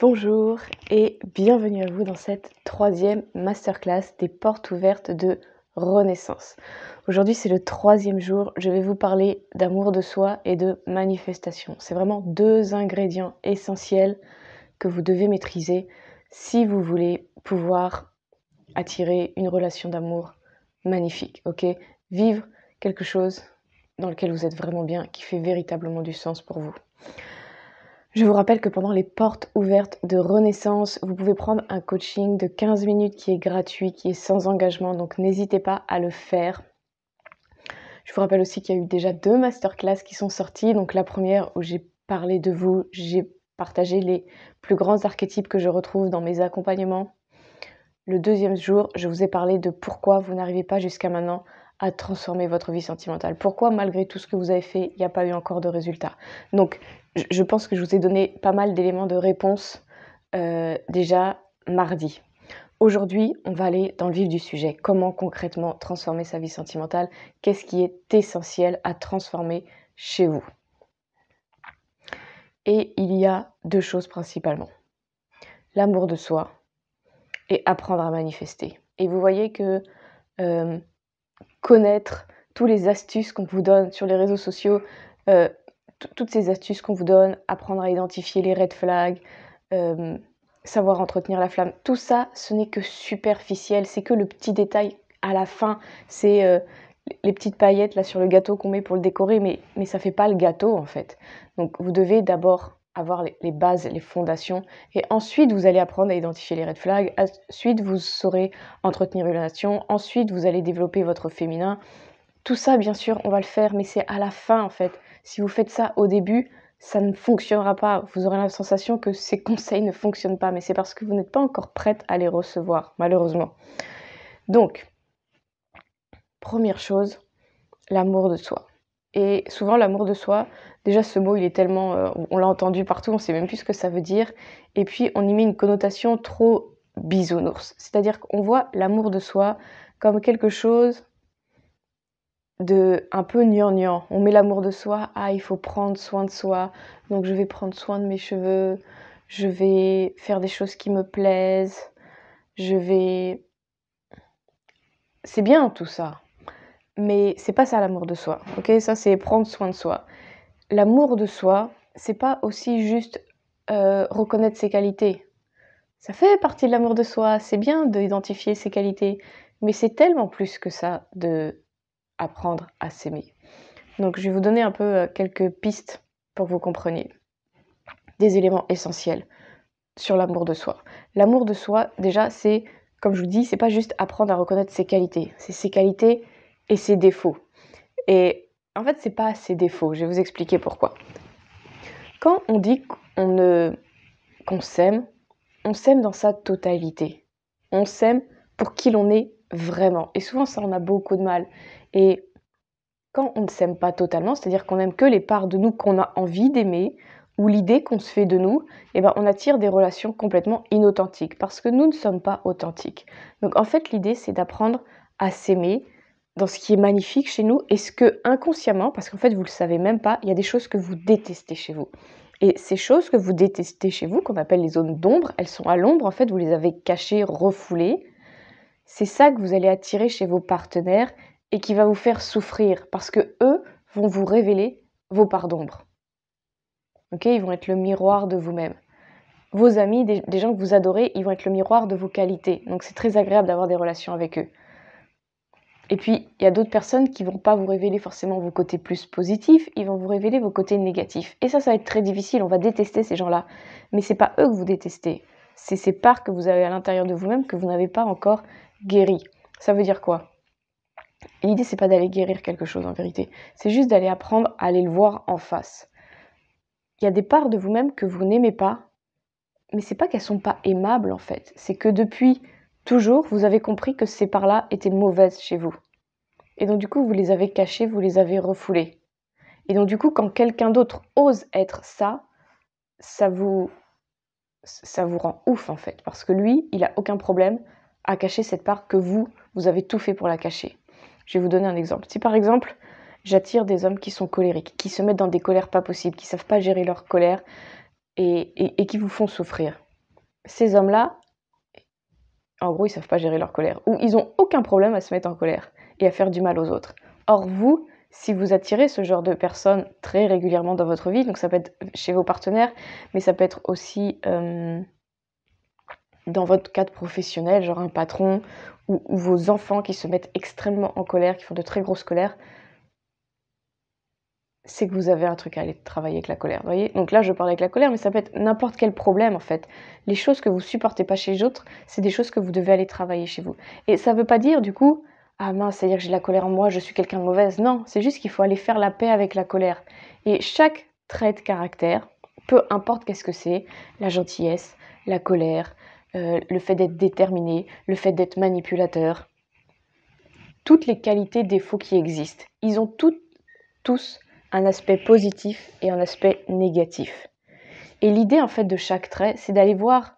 Bonjour et bienvenue à vous dans cette troisième masterclass des portes ouvertes de Renaissance. Aujourd'hui, c'est le troisième jour. Je vais vous parler d'amour de soi et de manifestation. C'est vraiment deux ingrédients essentiels que vous devez maîtriser si vous voulez pouvoir attirer une relation d'amour magnifique, ok? Vivre quelque chose dans lequel vous êtes vraiment bien, qui fait véritablement du sens pour vous. Je vous rappelle que pendant les portes ouvertes de Renaissance, vous pouvez prendre un coaching de 15 minutes qui est gratuit, qui est sans engagement, donc n'hésitez pas à le faire. Je vous rappelle aussi qu'il y a eu déjà 2 masterclass qui sont sorties. Donc la première où j'ai parlé de vous, j'ai partagé les plus grands archétypes que je retrouve dans mes accompagnements. Le deuxième jour, je vous ai parlé de pourquoi vous n'arrivez pas jusqu'à maintenant à transformer votre vie sentimentale. Pourquoi, malgré tout ce que vous avez fait, il n'y a pas eu encore de résultat. Donc, je pense que je vous ai donné pas mal d'éléments de réponse déjà mardi. Aujourd'hui, on va aller dans le vif du sujet. Comment concrètement transformer sa vie sentimentale? Qu'est-ce qui est essentiel à transformer chez vous? Et il y a 2 choses principalement. L'amour de soi et apprendre à manifester. Et vous voyez que connaître toutes les astuces qu'on vous donne sur les réseaux sociaux, toutes ces astuces qu'on vous donne, apprendre à identifier les red flags, savoir entretenir la flamme, tout ça, ce n'est que superficiel, c'est que le petit détail à la fin, c'est les petites paillettes là sur le gâteau qu'on met pour le décorer, mais ça fait pas le gâteau en fait. Donc vous devez d'abord avoir les bases, les fondations, et ensuite vous allez apprendre à identifier les red flags, ensuite vous saurez entretenir une relation, ensuite vous allez développer votre féminin. Tout ça, bien sûr, on va le faire, mais c'est à la fin en fait. Si vous faites ça au début, ça ne fonctionnera pas. Vous aurez la sensation que ces conseils ne fonctionnent pas, mais c'est parce que vous n'êtes pas encore prête à les recevoir, malheureusement. Donc, première chose, l'amour de soi. Et souvent, l'amour de soi, déjà ce mot, il est tellement... on l'a entendu partout, on ne sait même plus ce que ça veut dire. Et puis, on y met une connotation trop bisounours. C'est-à-dire qu'on voit l'amour de soi comme quelque chose de un peu gnangnan. On met l'amour de soi, ah, il faut prendre soin de soi, donc je vais prendre soin de mes cheveux, je vais faire des choses qui me plaisent, je vais... C'est bien tout ça, mais c'est pas ça l'amour de soi, ok? Ça, c'est prendre soin de soi. L'amour de soi, c'est pas aussi juste reconnaître ses qualités. Ça fait partie de l'amour de soi, c'est bien d'identifier ses qualités, mais c'est tellement plus que ça de apprendre à s'aimer. Donc je vais vous donner un peu quelques pistes pour que vous compreniez. Des éléments essentiels sur l'amour de soi. L'amour de soi, déjà, c'est, comme je vous dis, c'est pas juste apprendre à reconnaître ses qualités, c'est ses qualités et ses défauts. Et en fait, c'est pas ses défauts, je vais vous expliquer pourquoi. Quand on dit qu'on s'aime, on s'aime dans sa totalité. On s'aime pour qui l'on est vraiment. Et souvent, ça, on a beaucoup de mal. Et quand on ne s'aime pas totalement, c'est-à-dire qu'on n'aime que les parts de nous qu'on a envie d'aimer, ou l'idée qu'on se fait de nous, eh ben on attire des relations complètement inauthentiques, parce que nous ne sommes pas authentiques. Donc en fait, l'idée, c'est d'apprendre à s'aimer dans ce qui est magnifique chez nous, et ce que inconsciemment, parce qu'en fait, vous ne le savez même pas, il y a des choses que vous détestez chez vous. Et ces choses que vous détestez chez vous, qu'on appelle les zones d'ombre, elles sont à l'ombre, en fait, vous les avez cachées, refoulées. C'est ça que vous allez attirer chez vos partenaires, et qui va vous faire souffrir parce que eux vont vous révéler vos parts d'ombre. Ok, ils vont être le miroir de vous-même. Vos amis, des gens que vous adorez, ils vont être le miroir de vos qualités. Donc c'est très agréable d'avoir des relations avec eux. Et puis, il y a d'autres personnes qui vont pas vous révéler forcément vos côtés plus positifs, ils vont vous révéler vos côtés négatifs. Et ça va être très difficile, on va détester ces gens-là. Mais c'est pas eux que vous détestez. C'est ces parts que vous avez à l'intérieur de vous-même que vous n'avez pas encore guéries. Ça veut dire quoi ? L'idée, c'est pas d'aller guérir quelque chose en vérité, c'est juste d'aller apprendre à aller le voir en face. Il y a des parts de vous-même que vous n'aimez pas, mais c'est pas qu'elles sont pas aimables en fait, c'est que depuis toujours, vous avez compris que ces parts-là étaient mauvaises chez vous. Et donc du coup, vous les avez cachées, vous les avez refoulées. Et donc du coup, quand quelqu'un d'autre ose être ça, ça vous rend ouf en fait, parce que lui, il a aucun problème à cacher cette part que vous avez tout fait pour la cacher. Je vais vous donner un exemple. Si par exemple, j'attire des hommes qui sont colériques, qui se mettent dans des colères pas possibles, qui savent pas gérer leur colère et qui vous font souffrir. ces hommes-là, en gros, ils savent pas gérer leur colère, ou ils ont aucun problème à se mettre en colère et à faire du mal aux autres. Or vous, si vous attirez ce genre de personnes très régulièrement dans votre vie, donc ça peut être chez vos partenaires, mais ça peut être aussi dans votre cadre professionnel, genre un patron ou vos enfants qui se mettent extrêmement en colère, qui font de très grosses colères, c'est que vous avez un truc à aller travailler avec la colère, vous voyez? Donc là, je parle avec la colère, mais ça peut être n'importe quel problème, en fait. Les choses que vous supportez pas chez les autres, c'est des choses que vous devez aller travailler chez vous. Et ça veut pas dire, du coup: «Ah mince, c'est-à-dire que j'ai la colère en moi, je suis quelqu'un de mauvaise». Non, c'est juste qu'il faut aller faire la paix avec la colère. Et chaque trait de caractère, peu importe qu'est-ce que c'est, la gentillesse, la colère, le fait d'être déterminé, le fait d'être manipulateur, toutes les qualités, défauts qui existent, ils ont tous un aspect positif et un aspect négatif. Et l'idée en fait de chaque trait, c'est d'aller voir,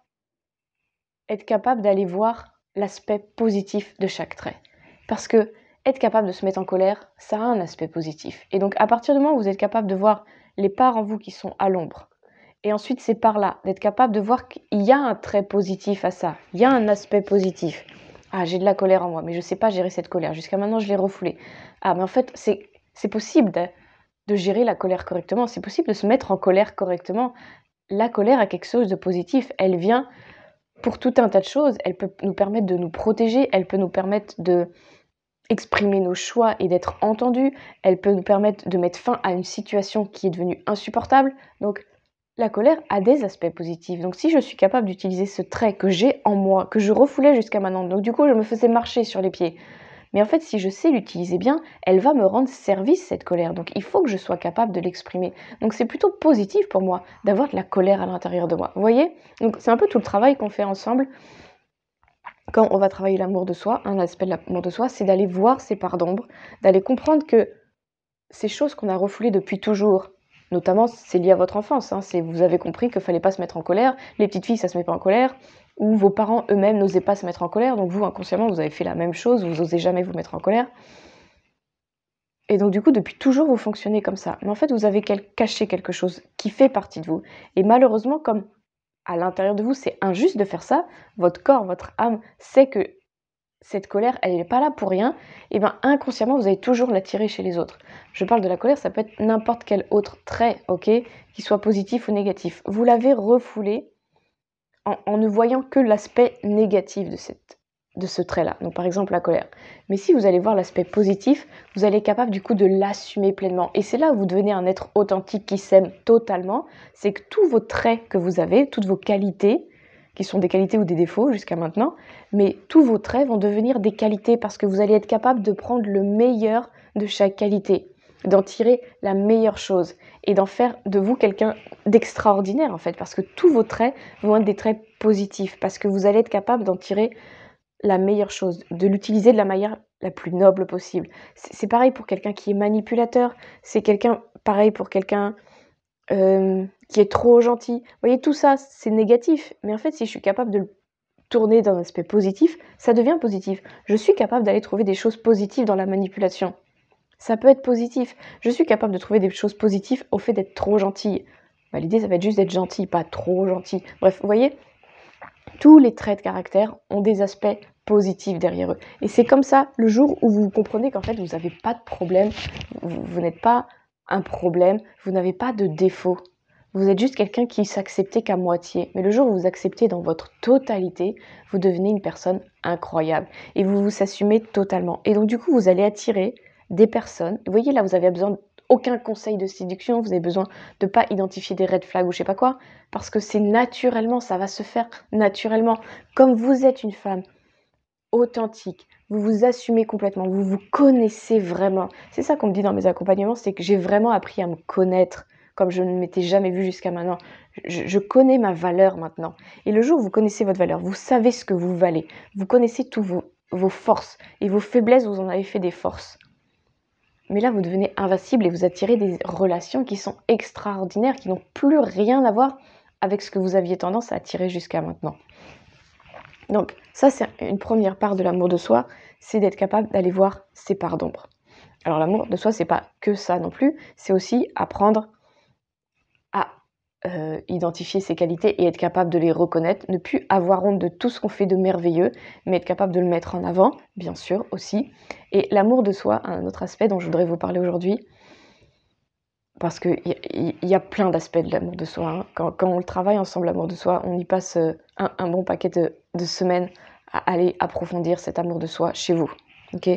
être capable d'aller voir l'aspect positif de chaque trait. Parce que être capable de se mettre en colère, ça a un aspect positif. Et donc à partir du moment où vous êtes capable de voir les parts en vous qui sont à l'ombre, et ensuite ces parts-là, d'être capable de voir qu'il y a un trait positif à ça, il y a un aspect positif. Ah, j'ai de la colère en moi, mais je ne sais pas gérer cette colère. Jusqu'à maintenant, je l'ai refoulée. Ah, mais en fait, c'est possible de gérer la colère correctement. C'est possible de se mettre en colère correctement. La colère a quelque chose de positif. Elle vient pour tout un tas de choses. Elle peut nous permettre de nous protéger. Elle peut nous permettre de exprimer nos choix et d'être entendus. Elle peut nous permettre de mettre fin à une situation qui est devenue insupportable. Donc, la colère a des aspects positifs. Donc, si je suis capable d'utiliser ce trait que j'ai en moi, que je refoulais jusqu'à maintenant, donc du coup, je me faisais marcher sur les pieds. Mais en fait, si je sais l'utiliser bien, elle va me rendre service, cette colère. Donc, il faut que je sois capable de l'exprimer. Donc, c'est plutôt positif pour moi d'avoir de la colère à l'intérieur de moi. Vous voyez? Donc, c'est un peu tout le travail qu'on fait ensemble quand on va travailler l'amour de soi. Un aspect de l'amour de soi, c'est d'aller voir ces parts d'ombre, d'aller comprendre que ces choses qu'on a refoulées depuis toujours, notamment, c'est lié à votre enfance, hein, vous avez compris qu'il ne fallait pas se mettre en colère, les petites filles, ça ne se met pas en colère, ou vos parents eux-mêmes n'osaient pas se mettre en colère, donc vous, inconsciemment, vous avez fait la même chose, vous n'osez jamais vous mettre en colère. Et donc, du coup, depuis toujours, vous fonctionnez comme ça. Mais en fait, vous avez caché quelque chose qui fait partie de vous. Et malheureusement, comme à l'intérieur de vous, c'est injuste de faire ça, votre corps, votre âme sait que cette colère, elle n'est pas là pour rien, et bien inconsciemment, vous allez toujours l'attirer chez les autres. Je parle de la colère, ça peut être n'importe quel autre trait, ok, qui soit positif ou négatif. Vous l'avez refoulé en ne voyant que l'aspect négatif de ce trait-là. Donc par exemple la colère. Mais si vous allez voir l'aspect positif, vous allez être capable du coup de l'assumer pleinement. Et c'est là où vous devenez un être authentique qui s'aime totalement. C'est que tous vos traits que vous avez, toutes vos qualités, qui sont des qualités ou des défauts jusqu'à maintenant, mais tous vos traits vont devenir des qualités parce que vous allez être capable de prendre le meilleur de chaque qualité, d'en tirer la meilleure chose et d'en faire de vous quelqu'un d'extraordinaire en fait, parce que tous vos traits vont être des traits positifs, parce que vous allez être capable d'en tirer la meilleure chose, de l'utiliser de la manière la plus noble possible. C'est pareil pour quelqu'un qui est manipulateur, c'est pareil pour quelqu'un qui est trop gentil. Vous voyez, tout ça, c'est négatif. Mais en fait, si je suis capable de le tourner d'un aspect positif, ça devient positif. Je suis capable d'aller trouver des choses positives dans la manipulation. Ça peut être positif. Je suis capable de trouver des choses positives au fait d'être trop gentille. Bah, l'idée, ça va être juste d'être gentil, pas trop gentil. Bref, vous voyez, tous les traits de caractère ont des aspects positifs derrière eux. Et c'est comme ça, le jour où vous comprenez qu'en fait, vous n'avez pas de problème, vous n'êtes pas un problème, vous n'avez pas de défaut. Vous êtes juste quelqu'un qui s'acceptait qu'à moitié. Mais le jour où vous acceptez dans votre totalité, vous devenez une personne incroyable. Et vous vous assumez totalement. Et donc du coup, vous allez attirer des personnes. Vous voyez, là, vous avez besoin d'aucun conseil de séduction. Vous avez besoin de ne pas identifier des red flags ou je sais pas quoi. Parce que c'est naturellement, ça va se faire naturellement. Comme vous êtes une femme authentique, vous vous assumez complètement, vous vous connaissez vraiment. C'est ça qu'on me dit dans mes accompagnements, c'est que j'ai vraiment appris à me connaître comme je ne m'étais jamais vue jusqu'à maintenant. Je connais ma valeur maintenant. Et le jour où vous connaissez votre valeur, vous savez ce que vous valez, vous connaissez tous vos forces et vos faiblesses, vous en avez fait des forces. Mais là, vous devenez invincible et vous attirez des relations qui sont extraordinaires, qui n'ont plus rien à voir avec ce que vous aviez tendance à attirer jusqu'à maintenant. Donc ça, c'est une première part de l'amour de soi, c'est d'être capable d'aller voir ses parts d'ombre. Alors l'amour de soi, c'est pas que ça non plus, c'est aussi apprendre à identifier ses qualités et être capable de les reconnaître, ne plus avoir honte de tout ce qu'on fait de merveilleux, mais être capable de le mettre en avant, bien sûr, aussi. Et l'amour de soi, un autre aspect dont je voudrais vous parler aujourd'hui, parce qu'il y a plein d'aspects de l'amour de soi, hein. Quand on le travaille ensemble, l'amour de soi, on y passe un bon paquet de semaines à aller approfondir cet amour de soi chez vous, ok?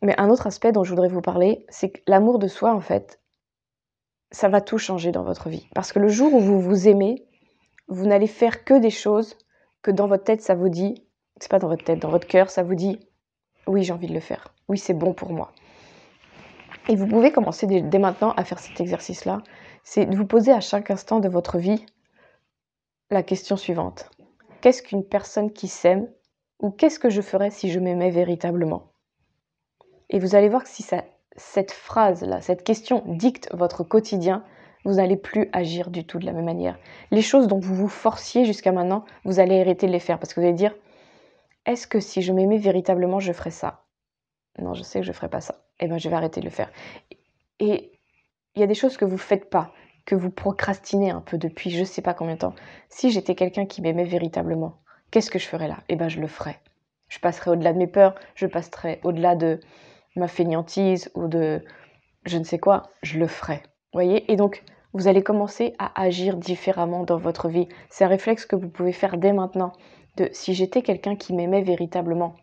Mais un autre aspect dont je voudrais vous parler, c'est que l'amour de soi, en fait, ça va tout changer dans votre vie. Parce que le jour où vous vous aimez, vous n'allez faire que des choses que dans votre tête, ça vous dit, c'est pas dans votre tête, dans votre cœur, ça vous dit, oui, j'ai envie de le faire. Oui, c'est bon pour moi. Et vous pouvez commencer dès maintenant à faire cet exercice-là. C'est de vous poser à chaque instant de votre vie la question suivante. Qu'est-ce qu'une personne qui s'aime, ou qu'est-ce que je ferais si je m'aimais véritablement? Et vous allez voir que si cette phrase-là, cette question dicte votre quotidien, vous n'allez plus agir du tout de la même manière. Les choses dont vous vous forciez jusqu'à maintenant, vous allez arrêter de les faire parce que vous allez dire, est-ce que si je m'aimais véritablement, je ferais ça? Non, je sais que je ne ferais pas ça. Eh bien, je vais arrêter de le faire. Et il y a des choses que vous ne faites pas, que vous procrastinez un peu depuis je ne sais pas combien de temps. Si j'étais quelqu'un qui m'aimait véritablement, qu'est-ce que je ferais là? Eh bien, je le ferais. Je passerais au-delà de mes peurs, je passerais au-delà de ma fainéantise ou de je ne sais quoi, je le ferai. Voyez? Et donc, vous allez commencer à agir différemment dans votre vie. C'est un réflexe que vous pouvez faire dès maintenant. De si j'étais quelqu'un qui m'aimait véritablement,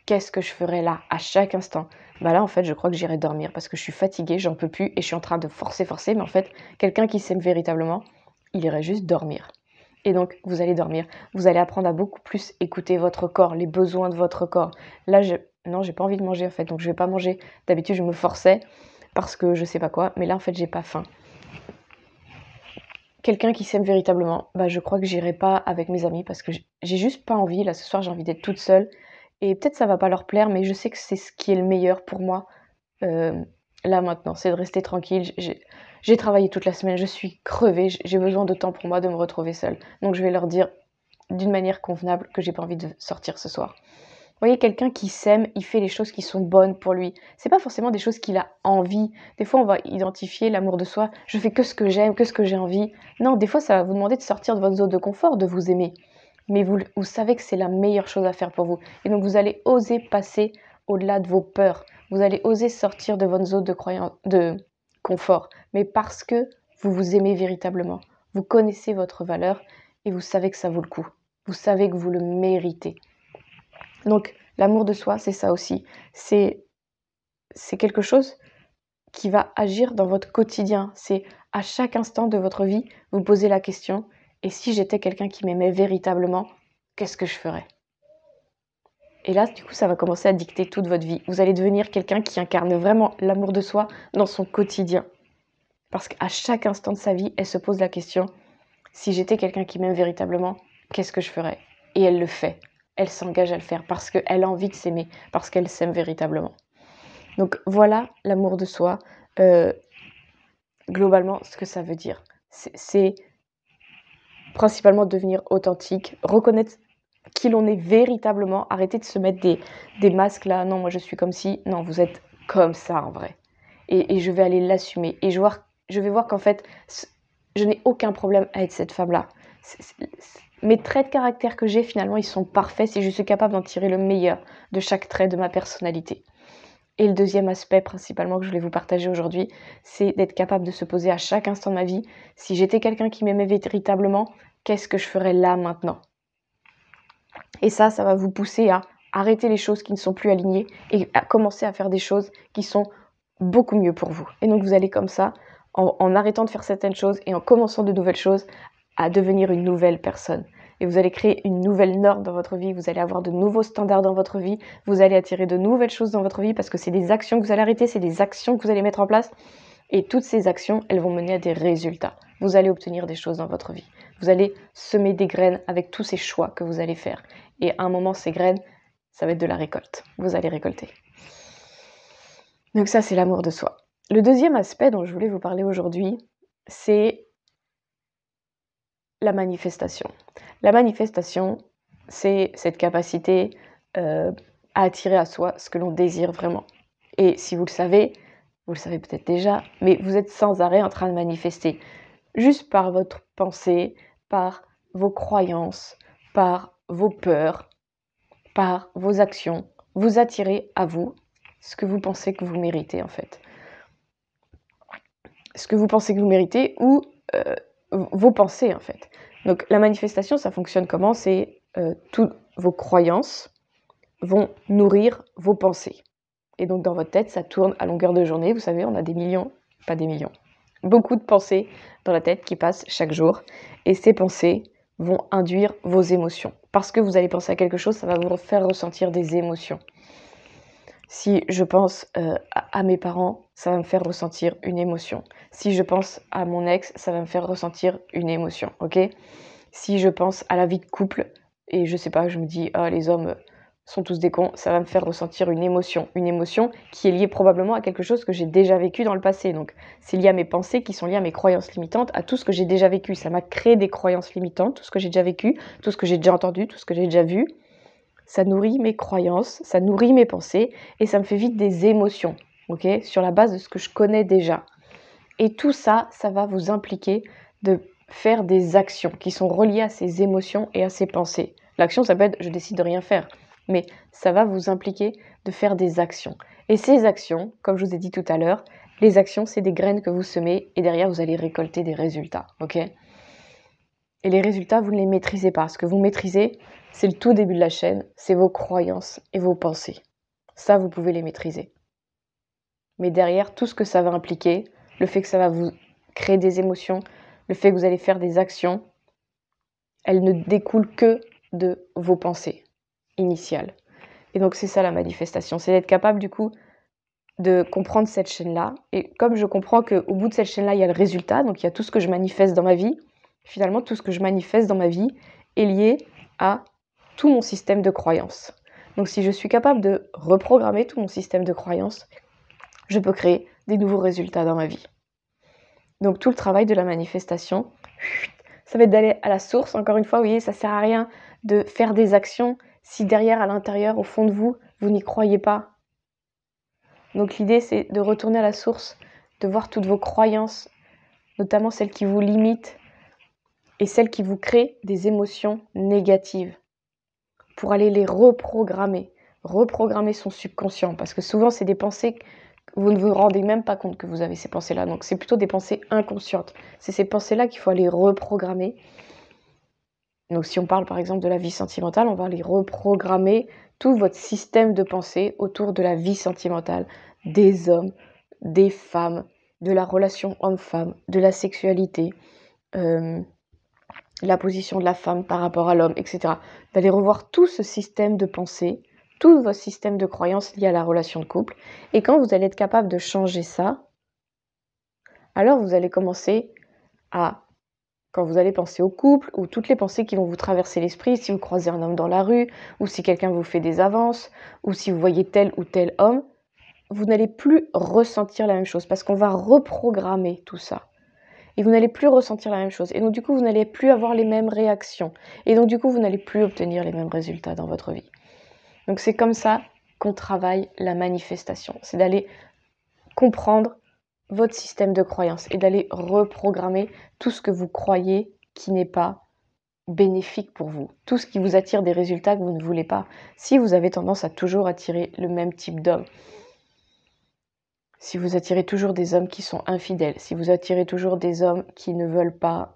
qu'est-ce que je ferais là, à chaque instant? Bah là, en fait, je crois que j'irai dormir parce que je suis fatiguée, j'en peux plus et je suis en train de forcer. Mais en fait, quelqu'un qui s'aime véritablement, il irait juste dormir. Et donc, vous allez dormir. Vous allez apprendre à beaucoup plus écouter votre corps, les besoins de votre corps. Là, non, j'ai pas envie de manger en fait, donc je vais pas manger. D'habitude, je me forçais parce que je sais pas quoi, mais là, en fait, j'ai pas faim. Quelqu'un qui s'aime véritablement, bah, je crois que j'irai pas avec mes amis parce que j'ai juste pas envie. Là, ce soir, j'ai envie d'être toute seule. Et peut-être ça va pas leur plaire, mais je sais que c'est ce qui est le meilleur pour moi, euh, là maintenant, c'est de rester tranquille. J'ai travaillé toute la semaine, je suis crevée, j'ai besoin de temps pour moi de me retrouver seule. Donc je vais leur dire d'une manière convenable que j'ai pas envie de sortir ce soir. Vous voyez, quelqu'un qui s'aime, il fait les choses qui sont bonnes pour lui. C'est pas forcément des choses qu'il a envie. Des fois, on va identifier l'amour de soi. Je fais que ce que j'aime, que ce que j'ai envie. Non, des fois, ça va vous demander de sortir de votre zone de confort, de vous aimer. Mais vous savez que c'est la meilleure chose à faire pour vous. Et donc, vous allez oser passer au-delà de vos peurs. Vous allez oser sortir de votre zone de confort. Mais parce que vous vous aimez véritablement. Vous connaissez votre valeur et vous savez que ça vaut le coup. Vous savez que vous le méritez. Donc, l'amour de soi, c'est ça aussi. C'est quelque chose qui va agir dans votre quotidien. C'est à chaque instant de votre vie, vous posez la question, et si j'étais quelqu'un qui m'aimait véritablement, qu'est-ce que je ferais? Et là, du coup, ça va commencer à dicter toute votre vie. Vous allez devenir quelqu'un qui incarne vraiment l'amour de soi dans son quotidien. Parce qu'à chaque instant de sa vie, elle se pose la question, si j'étais quelqu'un qui m'aime véritablement, qu'est-ce que je ferais? Et elle le fait. Elle s'engage à le faire parce qu'elle a envie de s'aimer, parce qu'elle s'aime véritablement. Donc voilà l'amour de soi, globalement, ce que ça veut dire. C'est principalement devenir authentique, reconnaître qui l'on est véritablement, arrêter de se mettre des masques là, non, moi je suis comme ci, non, vous êtes comme ça en vrai. Et je vais aller l'assumer. Et je vais voir qu'en fait, je n'ai aucun problème à être cette femme-là. Mes traits de caractère que j'ai, finalement, ils sont parfaits si je suis capable d'en tirer le meilleur de chaque trait de ma personnalité. Et le deuxième aspect principalement que je voulais vous partager aujourd'hui, c'est d'être capable de se poser à chaque instant de ma vie, si j'étais quelqu'un qui m'aimait véritablement, qu'est-ce que je ferais là maintenant? Et ça va vous pousser à arrêter les choses qui ne sont plus alignées et à commencer à faire des choses qui sont beaucoup mieux pour vous. Et donc vous allez comme ça, en arrêtant de faire certaines choses et en commençant de nouvelles choses, à devenir une nouvelle personne. Et vous allez créer une nouvelle norme dans votre vie, vous allez avoir de nouveaux standards dans votre vie, vous allez attirer de nouvelles choses dans votre vie parce que c'est des actions que vous allez arrêter, c'est des actions que vous allez mettre en place. Et toutes ces actions, elles vont mener à des résultats. Vous allez obtenir des choses dans votre vie. Vous allez semer des graines avec tous ces choix que vous allez faire. Et à un moment, ces graines, ça va être de la récolte. Vous allez récolter. Donc ça, c'est l'amour de soi. Le deuxième aspect dont je voulais vous parler aujourd'hui, c'est la manifestation. La manifestation, c'est cette capacité à attirer à soi ce que l'on désire vraiment. Et si vous le savez peut-être déjà, mais vous êtes sans arrêt en train de manifester. juste par votre pensée, par vos croyances, par vos peurs, par vos actions, vous attirez à vous ce que vous pensez que vous méritez en fait. Ce que vous pensez que vous méritez ou vos pensées en fait. Donc la manifestation, ça fonctionne comment? C'est toutes vos croyances vont nourrir vos pensées. Et donc dans votre tête, ça tourne à longueur de journée. Vous savez, on a des millions, pas des millions, beaucoup de pensées dans la tête qui passent chaque jour. Et ces pensées vont induire vos émotions. Parce que vous allez penser à quelque chose, ça va vous faire ressentir des émotions. Si je pense à mes parents, ça va me faire ressentir une émotion. Si je pense à mon ex, ça va me faire ressentir une émotion, ok? Si je pense à la vie de couple, et je sais pas, je me dis, ah, les hommes sont tous des cons, ça va me faire ressentir une émotion qui est liée probablement à quelque chose que j'ai déjà vécu dans le passé. Donc, c'est lié à mes pensées qui sont liées à mes croyances limitantes, à tout ce que j'ai déjà vécu. Ça m'a créé des croyances limitantes, tout ce que j'ai déjà vécu, tout ce que j'ai déjà entendu, tout ce que j'ai déjà vu. Ça nourrit mes croyances, ça nourrit mes pensées et ça me fait vite des émotions, ok, sur la base de ce que je connais déjà. Et tout ça, ça va vous impliquer de faire des actions qui sont reliées à ces émotions et à ces pensées. L'action, ça peut être je décide de rien faire, mais ça va vous impliquer de faire des actions. Et ces actions, comme je vous ai dit tout à l'heure, les actions, c'est des graines que vous semez et derrière, vous allez récolter des résultats, ok? Et les résultats, vous ne les maîtrisez pas. Ce que vous maîtrisez, c'est le tout début de la chaîne, c'est vos croyances et vos pensées. Ça, vous pouvez les maîtriser. Mais derrière, tout ce que ça va impliquer, le fait que ça va vous créer des émotions, le fait que vous allez faire des actions, elles ne découlent que de vos pensées initiales. Et donc, c'est ça la manifestation. C'est d'être capable, du coup, de comprendre cette chaîne-là. Et comme je comprends qu'au bout de cette chaîne-là, il y a le résultat, donc il y a tout ce que je manifeste dans ma vie, finalement, tout ce que je manifeste dans ma vie est lié à tout mon système de croyances. Donc si je suis capable de reprogrammer tout mon système de croyances, je peux créer des nouveaux résultats dans ma vie. Donc tout le travail de la manifestation, ça va être d'aller à la source. Encore une fois, vous voyez, ça sert à rien de faire des actions si derrière, à l'intérieur, au fond de vous, vous n'y croyez pas. Donc l'idée, c'est de retourner à la source, de voir toutes vos croyances, notamment celles qui vous limitent et celles qui vous créent des émotions négatives, pour aller les reprogrammer son subconscient, parce que souvent, c'est des pensées que vous ne vous rendez même pas compte que vous avez ces pensées-là, donc c'est plutôt des pensées inconscientes. C'est ces pensées-là qu'il faut aller reprogrammer. Donc si on parle par exemple de la vie sentimentale, on va aller reprogrammer tout votre système de pensée autour de la vie sentimentale, des hommes, des femmes, de la relation homme-femme, de la sexualité, la position de la femme par rapport à l'homme, etc. D'aller revoir tout ce système de pensée, tout votre système de croyances liées à la relation de couple. Et quand vous allez être capable de changer ça, alors vous allez commencer à, quand vous allez penser au couple, ou toutes les pensées qui vont vous traverser l'esprit, si vous croisez un homme dans la rue, ou si quelqu'un vous fait des avances, ou si vous voyez tel ou tel homme, vous n'allez plus ressentir la même chose, parce qu'on va reprogrammer tout ça. Et vous n'allez plus ressentir la même chose. Et donc du coup, vous n'allez plus avoir les mêmes réactions. Et donc du coup, vous n'allez plus obtenir les mêmes résultats dans votre vie. Donc c'est comme ça qu'on travaille la manifestation. C'est d'aller comprendre votre système de croyance et d'aller reprogrammer tout ce que vous croyez qui n'est pas bénéfique pour vous. Tout ce qui vous attire des résultats que vous ne voulez pas. Si vous avez tendance à toujours attirer le même type d'homme, si vous attirez toujours des hommes qui sont infidèles, si vous attirez toujours des hommes qui ne veulent pas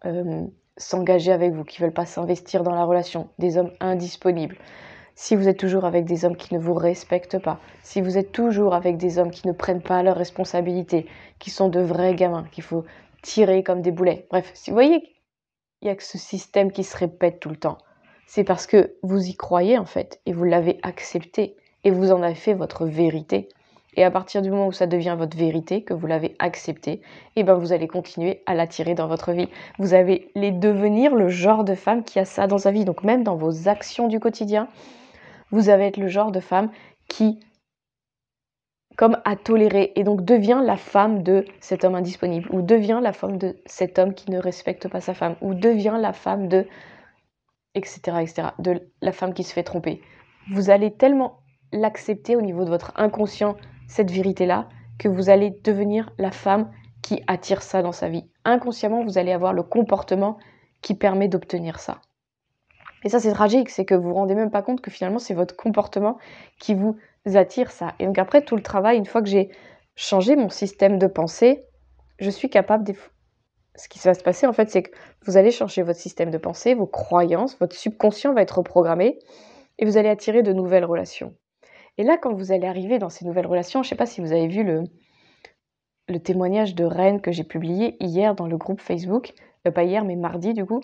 s'engager avec vous, qui ne veulent pas s'investir dans la relation, des hommes indisponibles, si vous êtes toujours avec des hommes qui ne vous respectent pas, si vous êtes toujours avec des hommes qui ne prennent pas leurs responsabilités, qui sont de vrais gamins, qu'il faut tirer comme des boulets. Bref, si vous voyez, il y a que ce système qui se répète tout le temps. C'est parce que vous y croyez en fait, et vous l'avez accepté, et vous en avez fait votre vérité. Et à partir du moment où ça devient votre vérité, que vous l'avez accepté, et ben vous allez continuer à l'attirer dans votre vie. Vous allez devenir le genre de femme qui a ça dans sa vie. Donc même dans vos actions du quotidien, vous allez être le genre de femme qui, comme a toléré, et donc devient la femme de cet homme indisponible, ou devient la femme de cet homme qui ne respecte pas sa femme, ou devient la femme de, etc., etc., de la femme qui se fait tromper. Vous allez tellement l'accepter au niveau de votre inconscient, cette vérité-là, que vous allez devenir la femme qui attire ça dans sa vie. Inconsciemment, vous allez avoir le comportement qui permet d'obtenir ça. Et ça, c'est tragique, c'est que vous vous rendez même pas compte que finalement, c'est votre comportement qui vous attire ça. Et donc après, tout le travail, une fois que j'ai changé mon système de pensée, je suis capable ce qui va se passer, en fait, c'est que vous allez changer votre système de pensée, vos croyances, votre subconscient va être reprogrammé et vous allez attirer de nouvelles relations. Et là, quand vous allez arriver dans ces nouvelles relations, je ne sais pas si vous avez vu le témoignage de Reine que j'ai publié hier dans le groupe Facebook, pas hier, mais mardi du coup.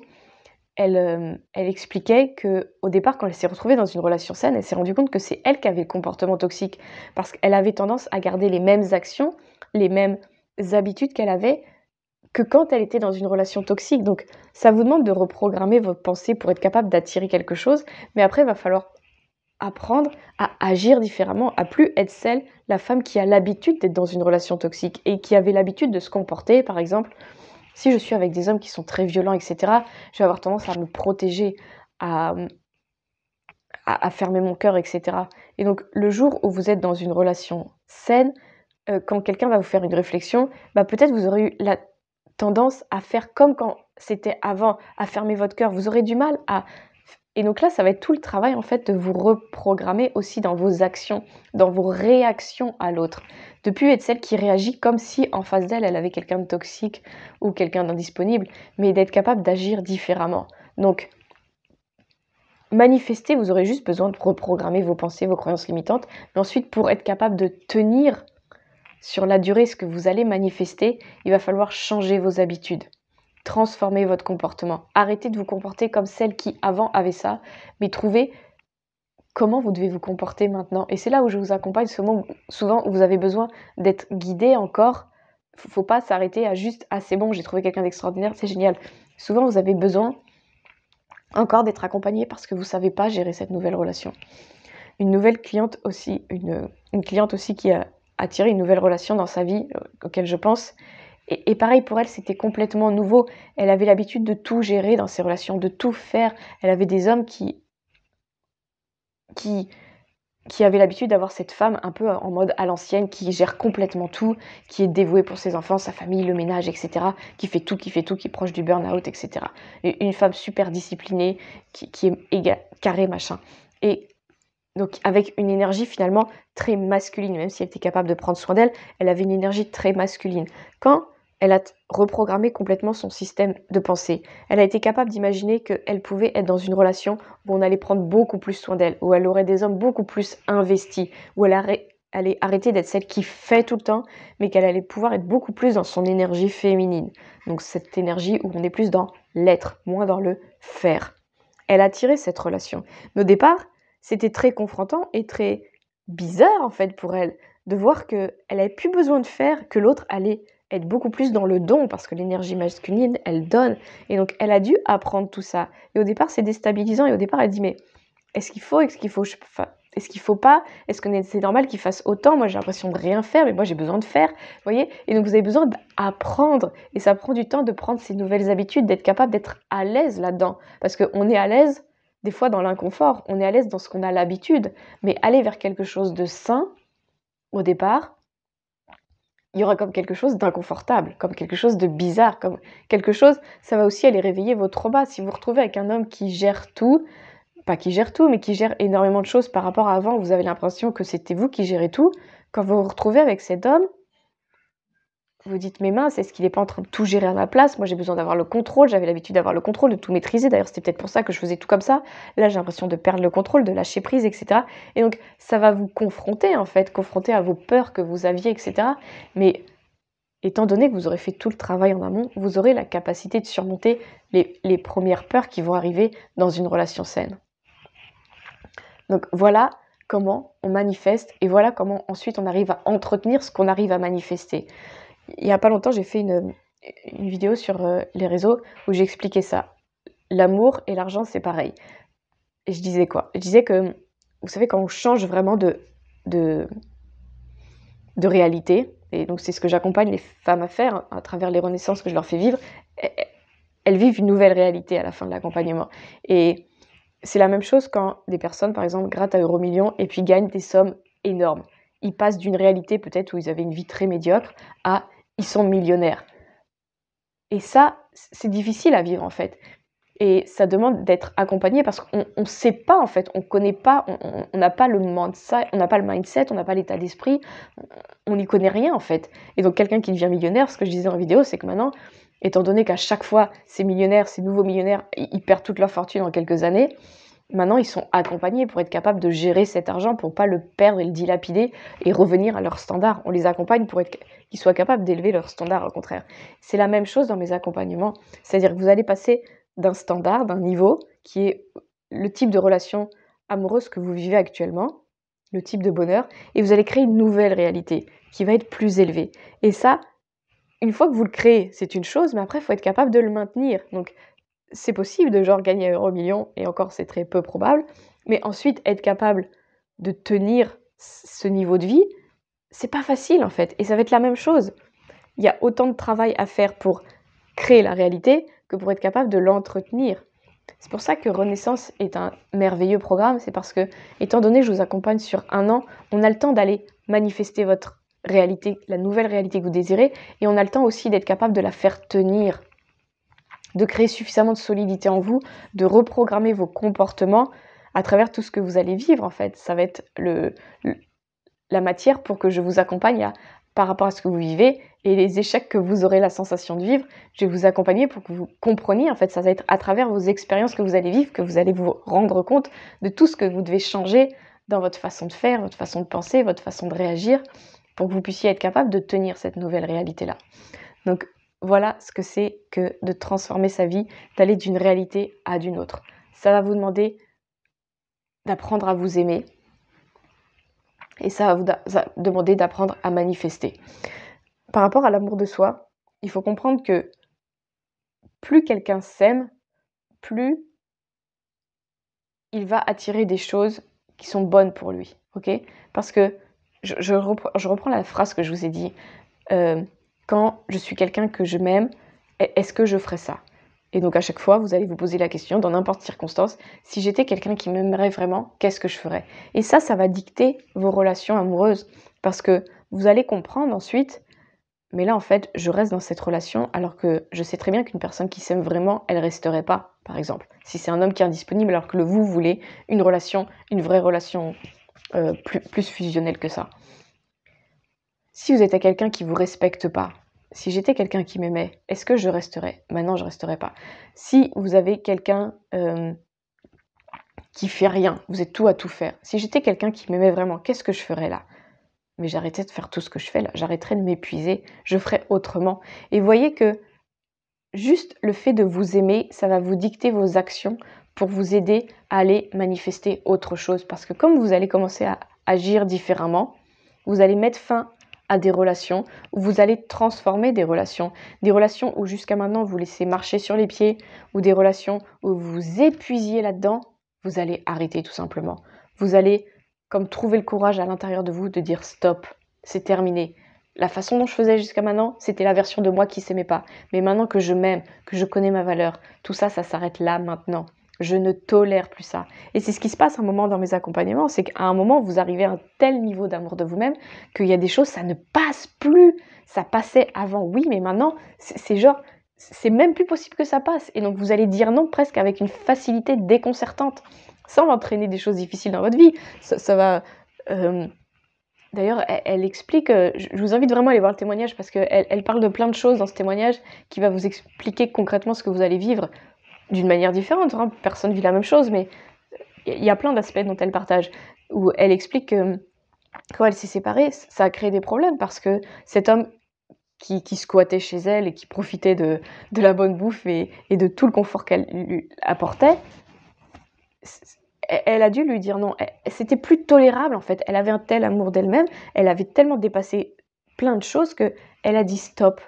Elle expliquait qu'au départ, quand elle s'est retrouvée dans une relation saine, elle s'est rendue compte que c'est elle qui avait le comportement toxique parce qu'elle avait tendance à garder les mêmes actions, les mêmes habitudes qu'elle avait que quand elle était dans une relation toxique. Donc ça vous demande de reprogrammer votre pensée pour être capable d'attirer quelque chose, mais après, il va falloir apprendre à agir différemment, à plus être la femme qui a l'habitude d'être dans une relation toxique et qui avait l'habitude de se comporter, par exemple, si je suis avec des hommes qui sont très violents, etc., je vais avoir tendance à me protéger, à fermer mon cœur, etc. Et donc, le jour où vous êtes dans une relation saine, quand quelqu'un va vous faire une réflexion, bah, peut-être vous aurez eu la tendance à faire comme quand c'était avant, à fermer votre cœur. Vous aurez du mal à... Et donc là, ça va être tout le travail, en fait, de vous reprogrammer aussi dans vos actions, dans vos réactions à l'autre. De plus être celle qui réagit comme si en face d'elle, elle avait quelqu'un de toxique ou quelqu'un d'indisponible, mais d'être capable d'agir différemment. Donc, manifester, vous aurez juste besoin de reprogrammer vos pensées, vos croyances limitantes, mais ensuite, pour être capable de tenir sur la durée ce que vous allez manifester, il va falloir changer vos habitudes. Transformer votre comportement. Arrêtez de vous comporter comme celle qui avant avait ça, mais trouvez comment vous devez vous comporter maintenant. Et c'est là où je vous accompagne, souvent où vous avez besoin d'être guidé encore. Faut pas s'arrêter à juste « Ah, c'est bon, j'ai trouvé quelqu'un d'extraordinaire, c'est génial ». Souvent, vous avez besoin encore d'être accompagné parce que vous savez pas gérer cette nouvelle relation. Une nouvelle cliente aussi, une cliente aussi qui a attiré une nouvelle relation dans sa vie, auquel je pense. Et pareil, pour elle, c'était complètement nouveau. Elle avait l'habitude de tout gérer dans ses relations, de tout faire. Elle avait des hommes qui avaient l'habitude d'avoir cette femme un peu en mode à l'ancienne, qui gère complètement tout, qui est dévouée pour ses enfants, sa famille, le ménage, etc., qui fait tout, qui est proche du burn-out, etc. Et une femme super disciplinée, qui est carrée, machin. Et donc avec une énergie finalement très masculine, même si elle était capable de prendre soin d'elle, elle avait une énergie très masculine. Quand elle a reprogrammé complètement son système de pensée, elle a été capable d'imaginer qu'elle pouvait être dans une relation où on allait prendre beaucoup plus soin d'elle, où elle aurait des hommes beaucoup plus investis, où elle allait arrêter d'être celle qui fait tout le temps, mais qu'elle allait pouvoir être beaucoup plus dans son énergie féminine. Donc cette énergie où on est plus dans l'être, moins dans le faire. Elle a tiré cette relation. Mais au départ, c'était très confrontant et très bizarre en fait pour elle de voir qu'elle n'avait plus besoin de faire, que l'autre allait être beaucoup plus dans le don parce que l'énergie masculine, elle donne. Et donc, elle a dû apprendre tout ça. Et au départ, c'est déstabilisant. Et au départ, elle dit, mais est-ce qu'il faut, est-ce qu'il faut pas, est-ce que c'est normal qu'il fasse autant? Moi, j'ai l'impression de rien faire, mais moi, j'ai besoin de faire. Vous voyez? Et donc, vous avez besoin d'apprendre. Et ça prend du temps de prendre ces nouvelles habitudes, d'être capable d'être à l'aise là-dedans. Parce qu'on est à l'aise, des fois, dans l'inconfort. On est à l'aise dans ce qu'on a l'habitude. Mais aller vers quelque chose de sain, au départ, il y aura comme quelque chose d'inconfortable, comme quelque chose de bizarre, comme quelque chose, ça va aussi aller réveiller vos traumas. Si vous vous retrouvez avec un homme qui gère tout, pas qui gère tout, mais qui gère énormément de choses par rapport à avant, vous avez l'impression que c'était vous qui gérez tout, quand vous vous retrouvez avec cet homme, vous dites, mais mince, est-ce qu'il n'est pas en train de tout gérer à ma place? Moi, j'ai besoin d'avoir le contrôle, j'avais l'habitude d'avoir le contrôle, de tout maîtriser. D'ailleurs, c'était peut-être pour ça que je faisais tout comme ça. Là, j'ai l'impression de perdre le contrôle, de lâcher prise, etc. Et donc, ça va vous confronter, en fait, confronter à vos peurs que vous aviez, etc. Mais étant donné que vous aurez fait tout le travail en amont, vous aurez la capacité de surmonter les premières peurs qui vont arriver dans une relation saine. Donc, voilà comment on manifeste et voilà comment ensuite on arrive à entretenir ce qu'on arrive à manifester. Il n'y a pas longtemps, j'ai fait une vidéo sur les réseaux où j'expliquais ça. L'amour et l'argent, c'est pareil. Et je disais quoi? Je disais que, vous savez, quand on change vraiment de réalité, et donc c'est ce que j'accompagne les femmes à faire à travers les renaissances que je leur fais vivre, elles vivent une nouvelle réalité à la fin de l'accompagnement. Et c'est la même chose quand des personnes, par exemple, grattent à Euromillions et puis gagnent des sommes énormes. Ils passent d'une réalité peut-être où ils avaient une vie très médiocre à ils sont millionnaires. Et ça, c'est difficile à vivre en fait. Et ça demande d'être accompagné parce qu'on ne sait pas en fait, on connaît pas, on n'a pas le mindset, on n'a pas l'état d'esprit, on n'y connaît rien en fait. Et donc quelqu'un qui devient millionnaire, ce que je disais en vidéo, c'est que maintenant, étant donné qu'à chaque fois ces nouveaux millionnaires, ils perdent toute leur fortune en quelques années, maintenant ils sont accompagnés pour être capables de gérer cet argent, pour pas le perdre et le dilapider et revenir à leurs standards. On les accompagne pour qu'ils soient capables d'élever leurs standards au contraire. C'est la même chose dans mes accompagnements, c'est-à-dire que vous allez passer d'un standard, d'un niveau, qui est le type de relation amoureuse que vous vivez actuellement, le type de bonheur, et vous allez créer une nouvelle réalité qui va être plus élevée. Et ça, une fois que vous le créez, c'est une chose, mais après, il faut être capable de le maintenir. Donc, c'est possible de genre gagner 1 euro million, et encore, c'est très peu probable, mais ensuite, être capable de tenir ce niveau de vie, c'est pas facile en fait, et ça va être la même chose. Il y a autant de travail à faire pour créer la réalité que pour être capable de l'entretenir. C'est pour ça que Renaissance est un merveilleux programme, c'est parce que, étant donné que je vous accompagne sur 1 an, on a le temps d'aller manifester votre réalité, la nouvelle réalité que vous désirez, et on a le temps aussi d'être capable de la faire tenir, de créer suffisamment de solidité en vous, de reprogrammer vos comportements à travers tout ce que vous allez vivre en fait. Ça va être la matière pour que je vous accompagne par rapport à ce que vous vivez et les échecs que vous aurez la sensation de vivre. Je vais vous accompagner pour que vous compreniez, en fait, ça va être à travers vos expériences que vous allez vivre, que vous allez vous rendre compte de tout ce que vous devez changer dans votre façon de faire, votre façon de penser, votre façon de réagir, pour que vous puissiez être capable de tenir cette nouvelle réalité-là. Donc voilà ce que c'est que de transformer sa vie, d'aller d'une réalité à d'une autre. Ça va vous demander d'apprendre à vous aimer, et ça va vous demander d'apprendre à manifester. Par rapport à l'amour de soi, il faut comprendre que plus quelqu'un s'aime, plus il va attirer des choses qui sont bonnes pour lui, ok? Parce que je reprends la phrase que je vous ai dit. Quand je suis quelqu'un que je m'aime, est-ce que je ferais ça? Et donc à chaque fois, vous allez vous poser la question, dans n'importe circonstance, si j'étais quelqu'un qui m'aimerait vraiment, qu'est-ce que je ferais? Et ça va dicter vos relations amoureuses. Parce que vous allez comprendre ensuite, mais là en fait, je reste dans cette relation alors que je sais très bien qu'une personne qui s'aime vraiment, elle resterait pas, par exemple. Si c'est un homme qui est indisponible alors que vous voulez une relation, une vraie relation plus fusionnelle que ça. Si vous êtes quelqu'un qui vous respecte pas, si j'étais quelqu'un qui m'aimait, est-ce que je resterais? Maintenant, je resterais pas. Si vous avez quelqu'un qui fait rien, vous êtes tout à tout faire. Si j'étais quelqu'un qui m'aimait vraiment, qu'est-ce que je ferais là? Mais j'arrêtais de faire tout ce que je fais là, j'arrêterais de m'épuiser, je ferais autrement. Et voyez que juste le fait de vous aimer, ça va vous dicter vos actions pour vous aider à aller manifester autre chose. Parce que comme vous allez commencer à agir différemment, vous allez mettre fin à des relations, où vous allez transformer des relations où jusqu'à maintenant vous laissez marcher sur les pieds, ou des relations où vous vous épuisiez là-dedans, vous allez arrêter tout simplement. Vous allez comme trouver le courage à l'intérieur de vous de dire stop, c'est terminé. La façon dont je faisais jusqu'à maintenant, c'était la version de moi qui s'aimait pas. Mais maintenant que je m'aime, que je connais ma valeur, tout ça, ça s'arrête là maintenant. Je ne tolère plus ça. Et c'est ce qui se passe un moment dans mes accompagnements, c'est qu'à un moment, vous arrivez à un tel niveau d'amour de vous-même qu'il y a des choses, ça ne passe plus. Ça passait avant, oui, mais maintenant, c'est genre, c'est même plus possible que ça passe. Et donc, vous allez dire non presque avec une facilité déconcertante, sans entraîner des choses difficiles dans votre vie. Ça va... D'ailleurs, elle explique, je vous invite vraiment à aller voir le témoignage parce qu'elle parle de plein de choses dans ce témoignage qui va vous expliquer concrètement ce que vous allez vivre d'une manière différente. Hein. Personne ne vit la même chose, mais il y a plein d'aspects dont elle partage, où elle explique que quand elle s'est séparée, ça a créé des problèmes parce que cet homme qui squattait chez elle et qui profitait de la bonne bouffe et de tout le confort qu'elle lui apportait, elle a dû lui dire non. C'était plus tolérable en fait. Elle avait un tel amour d'elle-même, elle avait tellement dépassé plein de choses qu'elle a dit stop.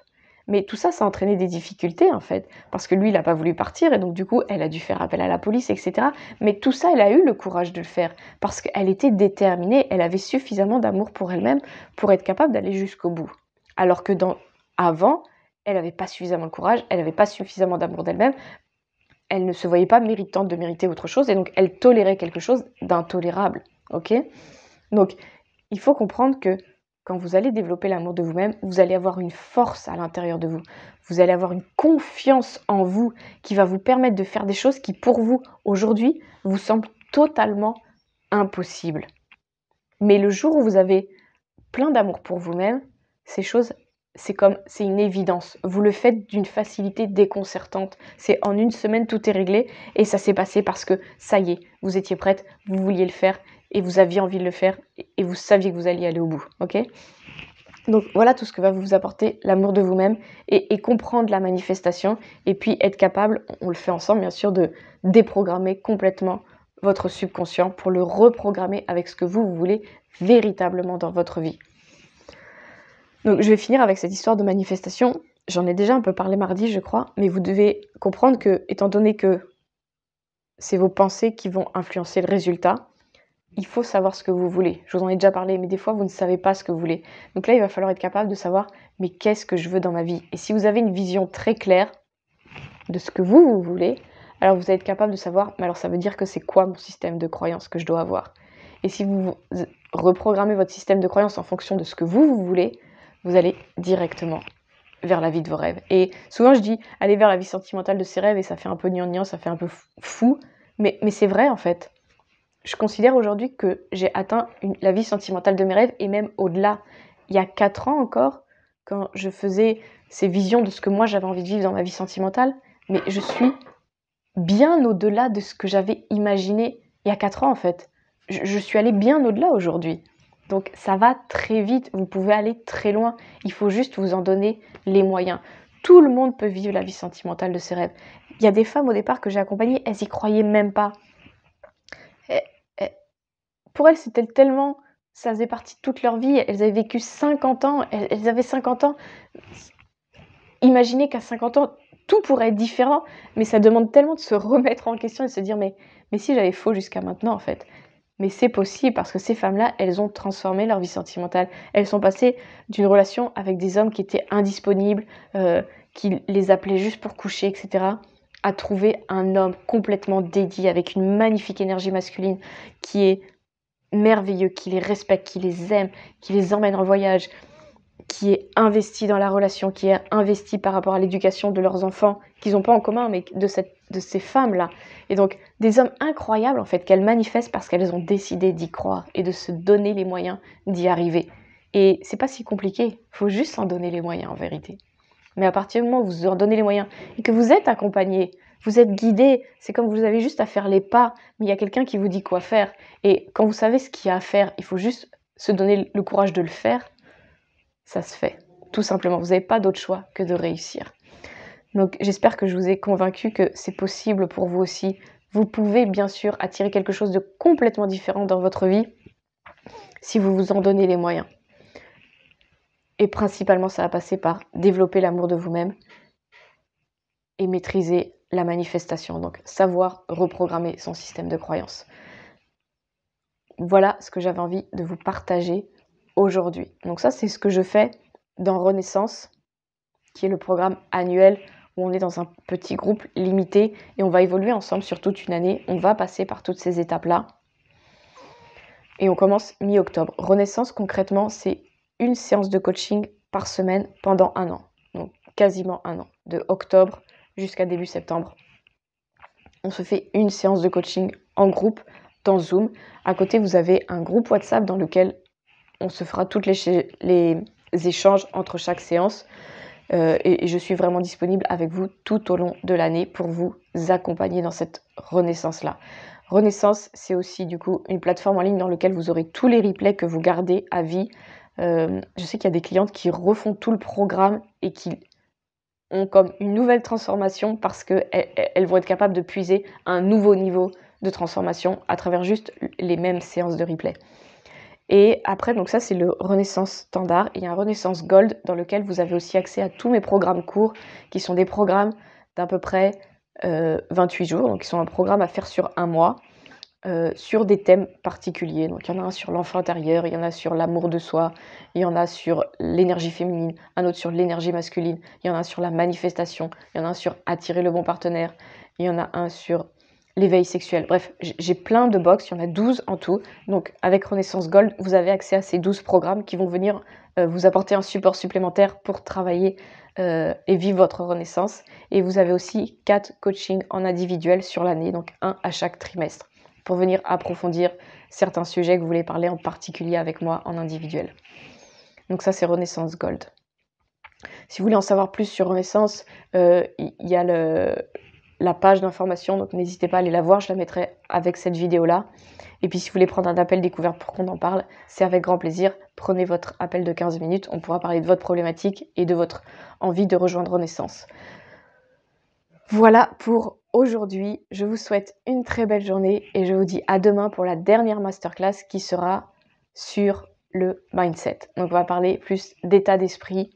Mais tout ça a entraîné des difficultés en fait, parce que lui, il n'a pas voulu partir et donc du coup, elle a dû faire appel à la police, etc. Mais tout ça, elle a eu le courage de le faire parce qu'elle était déterminée, elle avait suffisamment d'amour pour elle-même pour être capable d'aller jusqu'au bout. Alors que avant, elle n'avait pas suffisamment de courage, elle n'avait pas suffisamment d'amour d'elle-même, elle ne se voyait pas méritante de mériter autre chose et donc elle tolérait quelque chose d'intolérable, ok? Donc, il faut comprendre que quand vous allez développer l'amour de vous-même, vous allez avoir une force à l'intérieur de vous. Vous allez avoir une confiance en vous qui va vous permettre de faire des choses qui, pour vous, aujourd'hui, vous semblent totalement impossibles. Mais le jour où vous avez plein d'amour pour vous-même, ces choses, c'est une évidence. Vous le faites d'une facilité déconcertante. C'est en une semaine, tout est réglé et ça s'est passé parce que ça y est, vous étiez prête, vous vouliez le faire et vous aviez envie de le faire et vous saviez que vous alliez aller au bout, ok ? Donc voilà tout ce que va vous apporter l'amour de vous-même et comprendre la manifestation et puis être capable, on le fait ensemble bien sûr, de déprogrammer complètement votre subconscient pour le reprogrammer avec ce que vous voulez véritablement dans votre vie. Donc je vais finir avec cette histoire de manifestation. J'en ai déjà un peu parlé mardi, je crois, mais vous devez comprendre que, étant donné que c'est vos pensées qui vont influencer le résultat, il faut savoir ce que vous voulez. Je vous en ai déjà parlé, mais des fois, vous ne savez pas ce que vous voulez. Donc là, il va falloir être capable de savoir, mais qu'est-ce que je veux dans ma vie ? Et si vous avez une vision très claire de ce que vous voulez, alors vous allez être capable de savoir, mais alors ça veut dire que c'est quoi mon système de croyance que je dois avoir ? Et si vous reprogrammez votre système de croyance en fonction de ce que vous voulez, vous allez directement vers la vie de vos rêves. Et souvent, je dis, aller vers la vie sentimentale de ses rêves, et ça fait un peu gnangnan, ça fait un peu fou, mais c'est vrai, en fait. Je considère aujourd'hui que j'ai atteint la vie sentimentale de mes rêves, et même au-delà. Il y a 4 ans encore, quand je faisais ces visions de ce que moi, j'avais envie de vivre dans ma vie sentimentale, mais je suis bien au-delà de ce que j'avais imaginé il y a 4 ans, en fait. Je suis allée bien au-delà aujourd'hui. Donc ça va très vite, vous pouvez aller très loin, il faut juste vous en donner les moyens. Tout le monde peut vivre la vie sentimentale de ses rêves. Il y a des femmes au départ que j'ai accompagnées, elles y croyaient même pas. Pour elles, c'était tellement... Ça faisait partie de toute leur vie, elles avaient vécu 50 ans, elles avaient 50 ans. Imaginez qu'à 50 ans, tout pourrait être différent, mais ça demande tellement de se remettre en question et de se dire mais si j'avais faux jusqu'à maintenant en fait. Mais c'est possible parce que ces femmes-là, elles ont transformé leur vie sentimentale. Elles sont passées d'une relation avec des hommes qui étaient indisponibles, qui les appelaient juste pour coucher, etc., à trouver un homme complètement dédié, avec une magnifique énergie masculine, qui est merveilleux, qui les respecte, qui les aime, qui les emmène en voyage, qui est investi dans la relation, qui est investi par rapport à l'éducation de leurs enfants, qu'ils n'ont pas en commun, mais de ces femmes-là. Et donc, des hommes incroyables, en fait, qu'elles manifestent parce qu'elles ont décidé d'y croire et de se donner les moyens d'y arriver. Et c'est pas si compliqué, il faut juste s'en donner les moyens, en vérité. Mais à partir du moment où vous en donnez les moyens et que vous êtes accompagné, vous êtes guidé, c'est comme vous avez juste à faire les pas, mais il y a quelqu'un qui vous dit quoi faire. Et quand vous savez ce qu'il y a à faire, il faut juste se donner le courage de le faire. Ça se fait, tout simplement. Vous n'avez pas d'autre choix que de réussir. Donc j'espère que je vous ai convaincu que c'est possible pour vous aussi. Vous pouvez bien sûr attirer quelque chose de complètement différent dans votre vie si vous vous en donnez les moyens. Et principalement, ça va passer par développer l'amour de vous-même et maîtriser la manifestation. Donc savoir reprogrammer son système de croyance. Voilà ce que j'avais envie de vous partager aujourd'hui. Donc ça, c'est ce que je fais dans Renaissance, qui est le programme annuel où on est dans un petit groupe limité et on va évoluer ensemble sur toute une année. On va passer par toutes ces étapes-là. Et on commence mi-octobre. Renaissance, concrètement, c'est une séance de coaching par semaine pendant 1 an. Donc quasiment 1 an, de octobre jusqu'à début septembre. On se fait une séance de coaching en groupe dans Zoom. À côté, vous avez un groupe WhatsApp dans lequel on se fera tous les échanges entre chaque séance. Et je suis vraiment disponible avec vous tout au long de l'année pour vous accompagner dans cette renaissance-là. Renaissance, c'est aussi du coup une plateforme en ligne dans laquelle vous aurez tous les replays que vous gardez à vie. Je sais qu'il y a des clientes qui refont tout le programme et qui ont comme une nouvelle transformation parce qu'elles vont être capables de puiser un nouveau niveau de transformation à travers juste les mêmes séances de replay. Et après, donc ça, c'est le Renaissance standard. Il y a un Renaissance Gold dans lequel vous avez aussi accès à tous mes programmes courts, qui sont des programmes d'à peu près 28 jours. Donc, ils sont un programme à faire sur 1 mois, sur des thèmes particuliers. Donc, il y en a un sur l'enfant intérieur, il y en a sur l'amour de soi, il y en a sur l'énergie féminine, un autre sur l'énergie masculine, il y en a un sur la manifestation, il y en a un sur attirer le bon partenaire, il y en a un sur l'éveil sexuel. Bref, j'ai plein de box, il y en a 12 en tout. Donc avec Renaissance Gold, vous avez accès à ces 12 programmes qui vont venir vous apporter un support supplémentaire pour travailler et vivre votre renaissance. Et vous avez aussi 4 coachings en individuel sur l'année, donc 1 à chaque trimestre, pour venir approfondir certains sujets que vous voulez parler en particulier avec moi en individuel. Donc ça, c'est Renaissance Gold. Si vous voulez en savoir plus sur Renaissance, il y a la page d'information, donc n'hésitez pas à aller la voir, je la mettrai avec cette vidéo-là. Et puis si vous voulez prendre un appel découverte pour qu'on en parle, c'est avec grand plaisir. Prenez votre appel de 15 minutes, on pourra parler de votre problématique et de votre envie de rejoindre Renaissance. Voilà pour aujourd'hui, je vous souhaite une très belle journée et je vous dis à demain pour la dernière masterclass qui sera sur le mindset. Donc on va parler plus d'état d'esprit.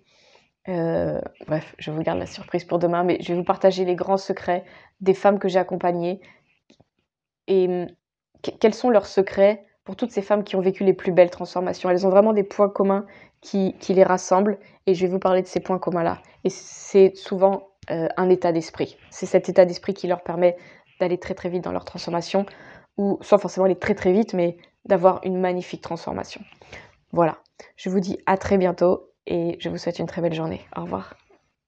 Bref, je vous garde la surprise pour demain, mais je vais vous partager les grands secrets des femmes que j'ai accompagnées et quels sont leurs secrets pour toutes ces femmes qui ont vécu les plus belles transformations. Elles ont vraiment des points communs qui les rassemblent et je vais vous parler de ces points communs-là. Et c'est souvent un état d'esprit. C'est cet état d'esprit qui leur permet d'aller très très vite dans leur transformation ou sans forcément aller très très vite, mais d'avoir une magnifique transformation. Voilà, je vous dis à très bientôt et je vous souhaite une très belle journée. Au revoir.